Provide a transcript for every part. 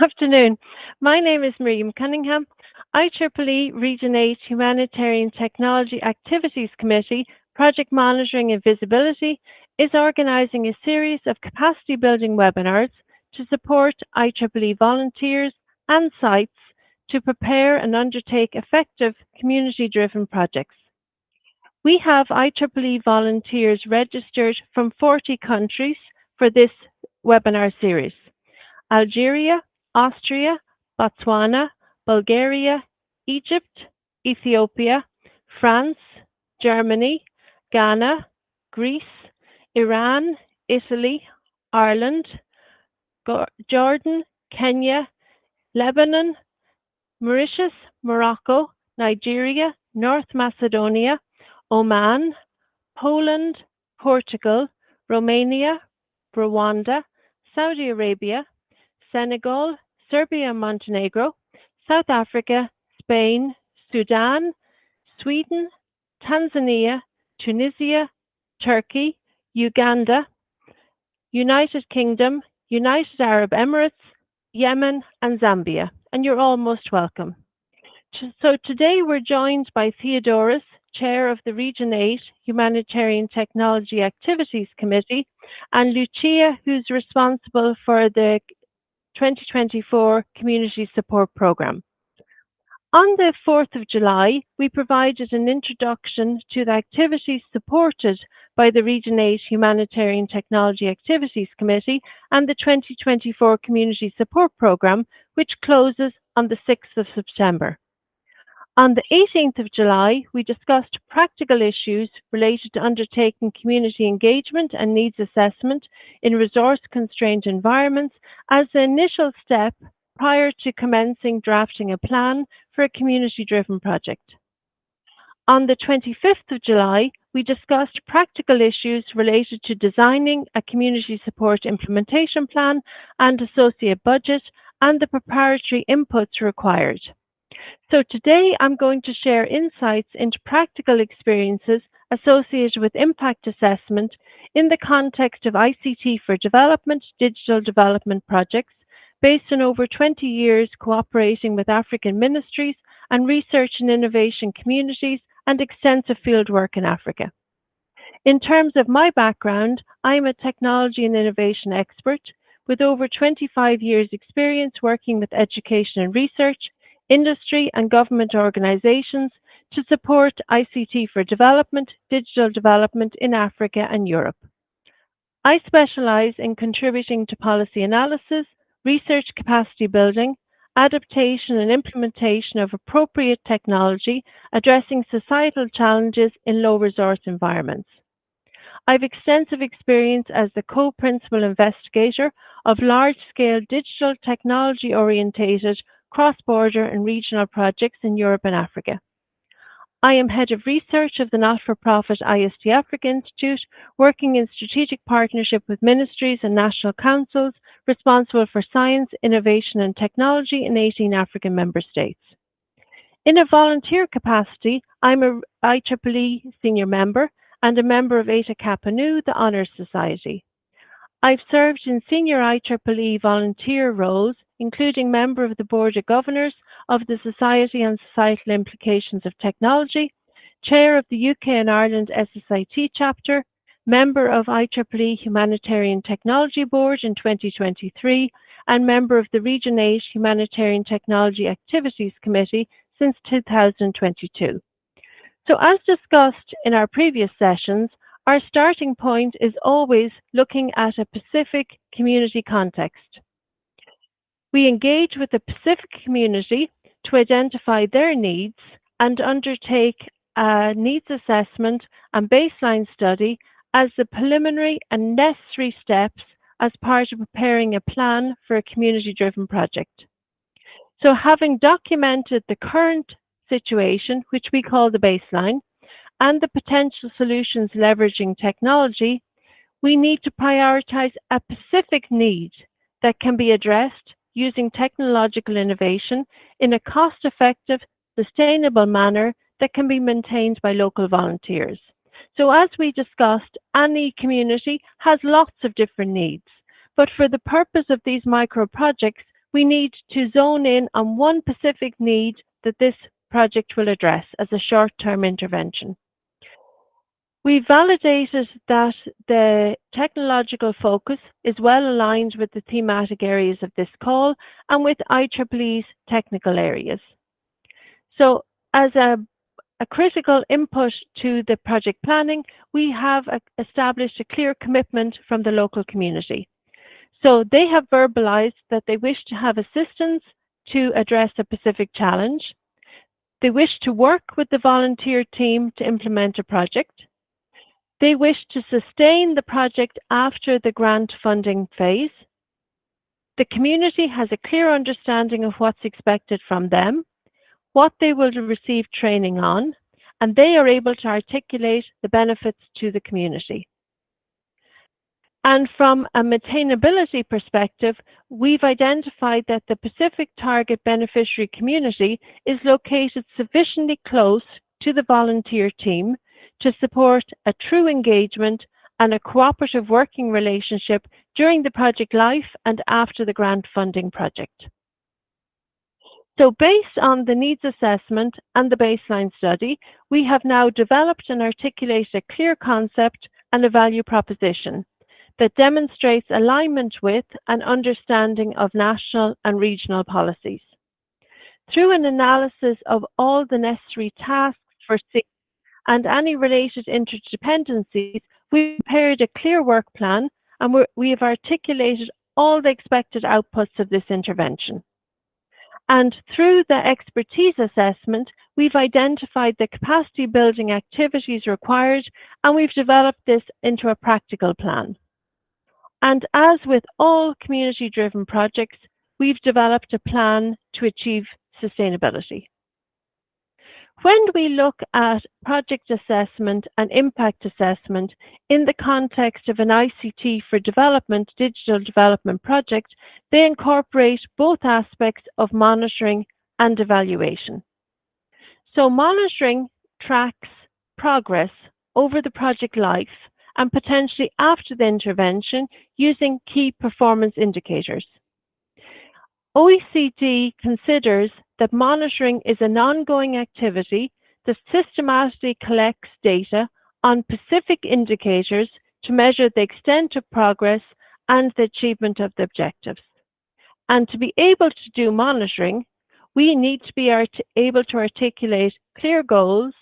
afternoon. My name is Miriam Cunningham. IEEE Region 8 Humanitarian Technology Activities Committee, Project Monitoring and Visibility, is organising a series of capacity building webinars to support IEEE volunteers and sites to prepare and undertake effective community-driven projects. We have IEEE volunteers registered from 40 countries for this webinar series: Algeria, Austria, Botswana, Bulgaria, Egypt, Ethiopia, France, Germany, Ghana, Greece, Iran, Italy, Ireland, Jordan, Kenya, Lebanon, Mauritius, Morocco, Nigeria, North Macedonia, Oman, Poland, Portugal, Romania, Rwanda, Saudi Arabia, Senegal, Serbia and Montenegro, South Africa, Spain, Sudan, Sweden, Tanzania, Tunisia, Turkey, Uganda, United Kingdom, United Arab Emirates, Yemen, and Zambia. And you're all most welcome. So today we're joined by Theodoros, Chair of the Region 8 Humanitarian Technology Activities Committee, and Lucia, who's responsible for the 2024 Community Support Programme. On the 4th of July, we provided an introduction to the activities supported by the Region 8 Humanitarian Technology Activities Committee and the 2024 Community Support Programme, which closes on the 6th of September. On the 18th of July, we discussed practical issues related to undertaking community engagement and needs assessment in resource-constrained environments as the initial step prior to commencing drafting a plan for a community-driven project. On the 25th of July, we discussed practical issues related to designing a community support implementation plan and associate budget and the preparatory inputs required. So today I'm going to share insights into practical experiences associated with impact assessment in the context of ICT for Development, digital development projects based on over 20 years cooperating with African ministries and research and innovation communities and extensive fieldwork in Africa. In terms of my background, I am a technology and innovation expert with over 25 years experience working with education and research, industry and government organizations to support ICT for development, digital development in Africa and Europe. I specialize in contributing to policy analysis, research capacity building, adaptation and implementation of appropriate technology addressing societal challenges in low resource environments. I have extensive experience as the co-principal investigator of large-scale digital technology-orientated cross-border and regional projects in Europe and Africa. I am head of research of the not-for-profit IST-Africa Institute, working in strategic partnership with ministries and national councils responsible for science, innovation and technology in 18 African member states. In a volunteer capacity, I'm a IEEE senior member and a member of Eta Kappa Nu, the Honours Society. I've served in senior IEEE volunteer roles, including member of the Board of Governors of the Society on Societal Implications of Technology, chair of the UK and Ireland SSIT chapter, member of IEEE Humanitarian Technology Board in 2023, and member of the Region 8 Humanitarian Technology Activities Committee since 2022. So as discussed in our previous sessions, our starting point is always looking at a Pacific community context. We engage with the Pacific community to identify their needs and undertake a needs assessment and baseline study as the preliminary and necessary steps as part of preparing a plan for a community-driven project. So having documented the current situation, which we call the baseline, and the potential solutions leveraging technology, we need to prioritize a specific need that can be addressed using technological innovation in a cost-effective, sustainable manner that can be maintained by local volunteers. So as we discussed, any community has lots of different needs, but for the purpose of these micro projects, we need to zone in on one specific need that this project will address as a short-term intervention. We validated that the technological focus is well aligned with the thematic areas of this call and with IEEE's technical areas. So as a critical input to the project planning, we have established a clear commitment from the local community. So they have verbalized that they wish to have assistance to address a specific challenge. They wish to work with the volunteer team to implement a project. They wish to sustain the project after the grant funding phase. The community has a clear understanding of what's expected from them, what they will receive training on, and they are able to articulate the benefits to the community. And from a maintainability perspective, we've identified that the Pacific target beneficiary community is located sufficiently close to the volunteer team to support a true engagement and a cooperative working relationship during the project life and after the grant funding project. So based on the needs assessment and the baseline study, we have now developed and articulated a clear concept and a value proposition that demonstrates alignment with and understanding of national and regional policies. Through an analysis of all the necessary tasks for and any related interdependencies, we prepared a clear work plan and we have articulated all the expected outputs of this intervention. And through the expertise assessment, we've identified the capacity building activities required, and we've developed this into a practical plan. And as with all community-driven projects, we've developed a plan to achieve sustainability. When we look at project assessment and impact assessment in the context of an ICT for development, digital development project, they incorporate both aspects of monitoring and evaluation. So monitoring tracks progress over the project life and potentially after the intervention using key performance indicators. OECD considers that monitoring is an ongoing activity that systematically collects data on specific indicators to measure the extent of progress and the achievement of the objectives. And to be able to do monitoring, we need to be able to articulate clear goals,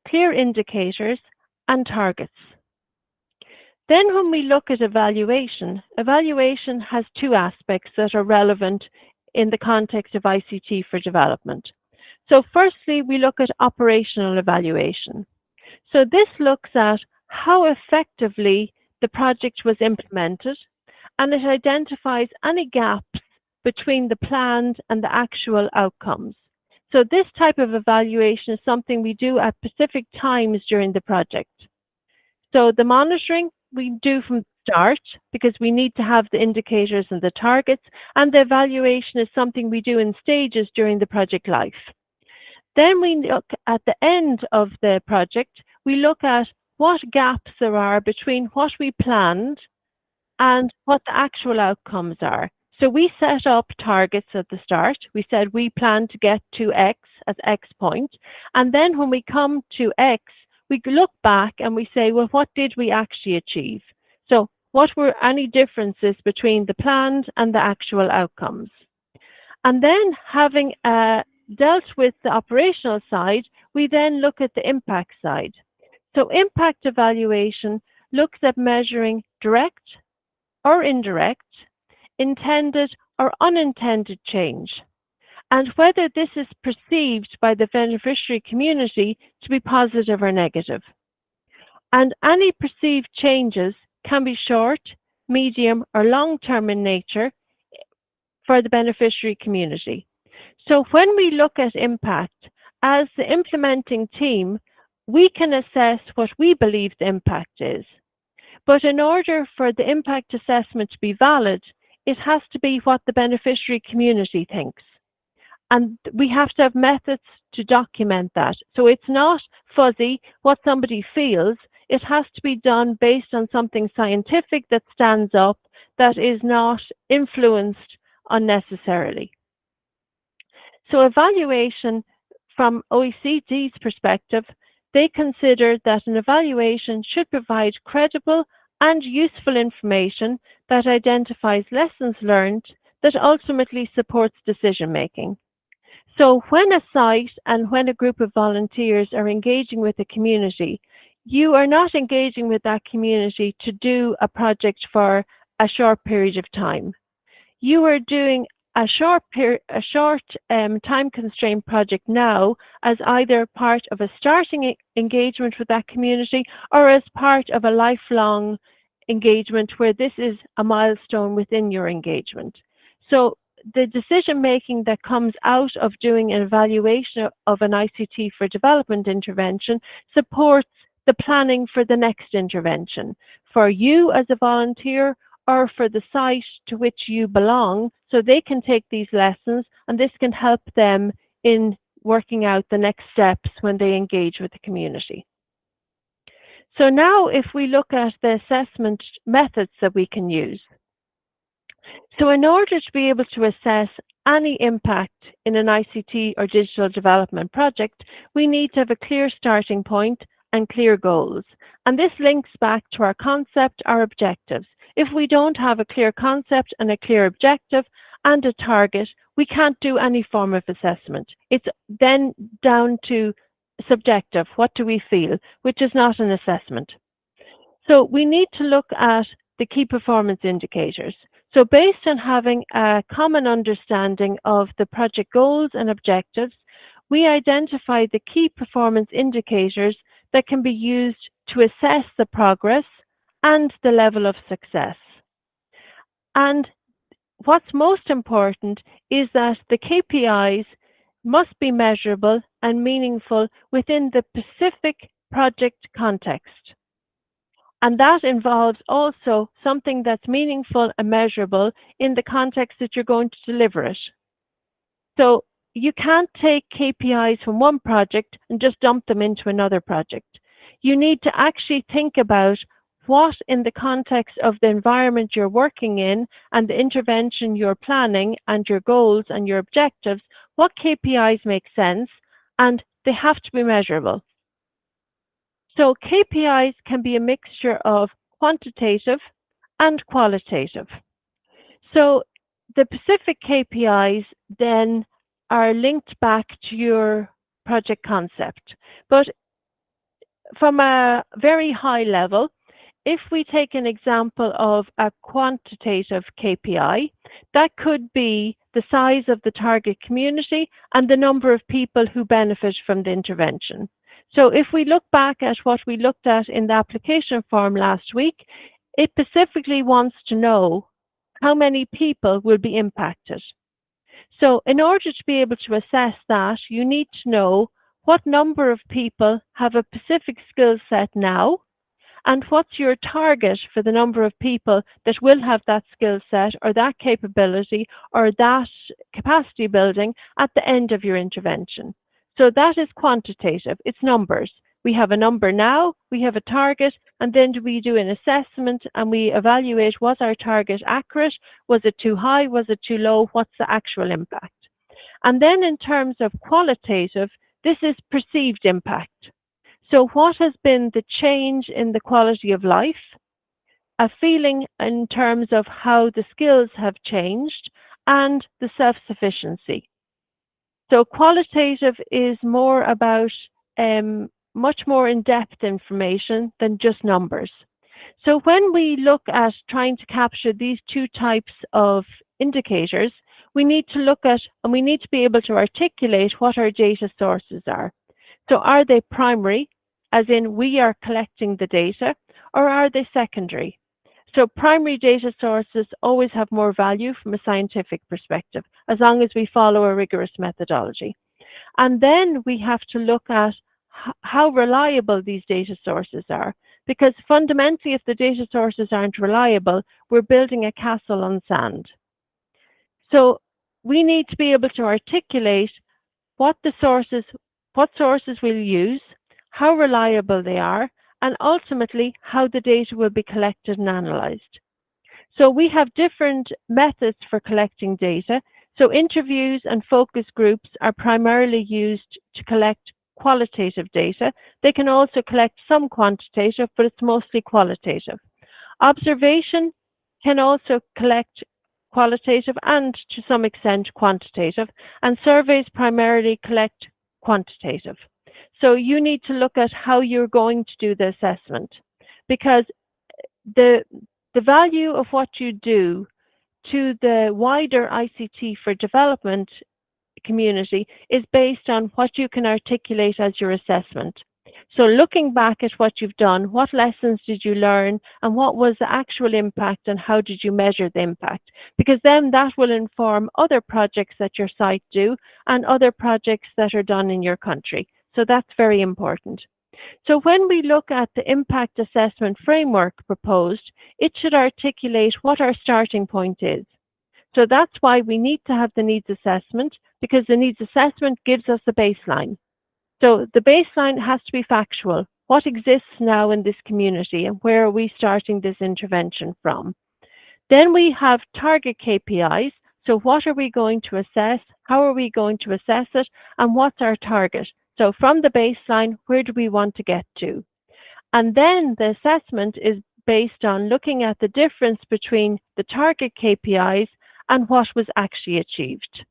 clear indicators, and targets. Then when we look at evaluation, evaluation has two aspects that are relevant in the context of ICT for development. So firstly, we look at operational evaluation. So this looks at how effectively the project was implemented, and it identifies any gaps between the planned and the actual outcomes. So this type of evaluation is something we do at specific times during the project. So the monitoring we do from the start because we need to have the indicators and the targets, and the evaluation is something we do in stages during the project life. Then we look at the end of the project, we look at what gaps there are between what we planned and what the actual outcomes are. So we set up targets at the start. We said we plan to get to X at X point. And then when we come to X, we look back and we say, well, what did we actually achieve? So what were any differences between the planned and the actual outcomes? And then having dealt with the operational side, we then look at the impact side. So impact evaluation looks at measuring direct or indirect, intended or unintended change, and whether this is perceived by the beneficiary community to be positive or negative. And any perceived changes can be short, medium, or long-term in nature for the beneficiary community. So when we look at impact, as the implementing team, we can assess what we believe the impact is. But in order for the impact assessment to be valid, it has to be what the beneficiary community thinks. And we have to have methods to document that. So it's not fuzzy what somebody feels. It has to be done based on something scientific that stands up, that is not influenced unnecessarily. So evaluation from OECD's perspective, they consider that an evaluation should provide credible and useful information that identifies lessons learned that ultimately supports decision making. So when a site and when a group of volunteers are engaging with a community, you are not engaging with that community to do a project for a short period of time. You are doing a short time constraint project now as either part of a starting engagement with that community or as part of a lifelong engagement where this is a milestone within your engagement. So the decision making that comes out of doing an evaluation of an ICT for development intervention supports the planning for the next intervention for you as a volunteer or for the site to which you belong, so they can take these lessons and this can help them in working out the next steps when they engage with the community. So now if we look at the assessment methods that we can use. So in order to be able to assess any impact in an ICT or digital development project, we need to have a clear starting point and clear goals. And this links back to our concept, our objectives. If we don't have a clear concept and a clear objective and a target, we can't do any form of assessment. It's then down to subjective, what do we feel, which is not an assessment. So we need to look at the key performance indicators. So based on having a common understanding of the project goals and objectives, we identify the key performance indicators that can be used to assess the progress and the level of success. And what's most important is that the KPIs must be measurable and meaningful within the specific project context. And that involves also something that's meaningful and measurable in the context that you're going to deliver it. So you can't take KPIs from one project and just dump them into another project. You need to actually think about what in the context of the environment you're working in and the intervention you're planning and your goals and your objectives, what KPIs make sense, and they have to be measurable. So KPIs can be a mixture of quantitative and qualitative. So the specific KPIs then are linked back to your project concept. But from a very high level, if we take an example of a quantitative KPI, that could be the size of the target community and the number of people who benefit from the intervention. So if we look back at what we looked at in the application form last week, it specifically wants to know how many people will be impacted. So in order to be able to assess that, you need to know what number of people have a specific skill set now, and what's your target for the number of people that will have that skill set or that capability or that capacity building at the end of your intervention. So that is quantitative, it's numbers. We have a number now, we have a target, and then we do an assessment and we evaluate, was our target accurate? Was it too high? Was it too low? What's the actual impact? And then in terms of qualitative, this is perceived impact. So what has been the change in the quality of life, a feeling in terms of how the skills have changed, and the self-sufficiency. So qualitative is more about much more in-depth information than just numbers. So when we look at trying to capture these two types of indicators, we need to look at and we need to be able to articulate what our data sources are. So are they primary, as in we are collecting the data, or are they secondary? So primary data sources always have more value from a scientific perspective, as long as we follow a rigorous methodology. And then we have to look at how reliable these data sources are, because fundamentally if the data sources aren't reliable, we're building a castle on sand. So we need to be able to articulate what sources we'll use, how reliable they are, and ultimately how the data will be collected and analysed. So we have different methods for collecting data. So interviews and focus groups are primarily used to collect qualitative data. They can also collect some quantitative, but it's mostly qualitative. Observation can also collect qualitative and to some extent quantitative, and surveys primarily collect quantitative. So you need to look at how you're going to do the assessment, because the value of what you do to the wider ICT for development community is based on what you can articulate as your assessment. So looking back at what you've done, what lessons did you learn, and what was the actual impact, and how did you measure the impact? Because then that will inform other projects that your site do and other projects that are done in your country. So that's very important. So when we look at the impact assessment framework proposed, it should articulate what our starting point is. So that's why we need to have the needs assessment, because the needs assessment gives us a baseline. So the baseline has to be factual. What exists now in this community, and where are we starting this intervention from? Then we have target KPIs. So what are we going to assess? How are we going to assess it? And what's our target? So from the baseline, where do we want to get to? And then the assessment is based on looking at the difference between the target KPIs and what was actually achieved.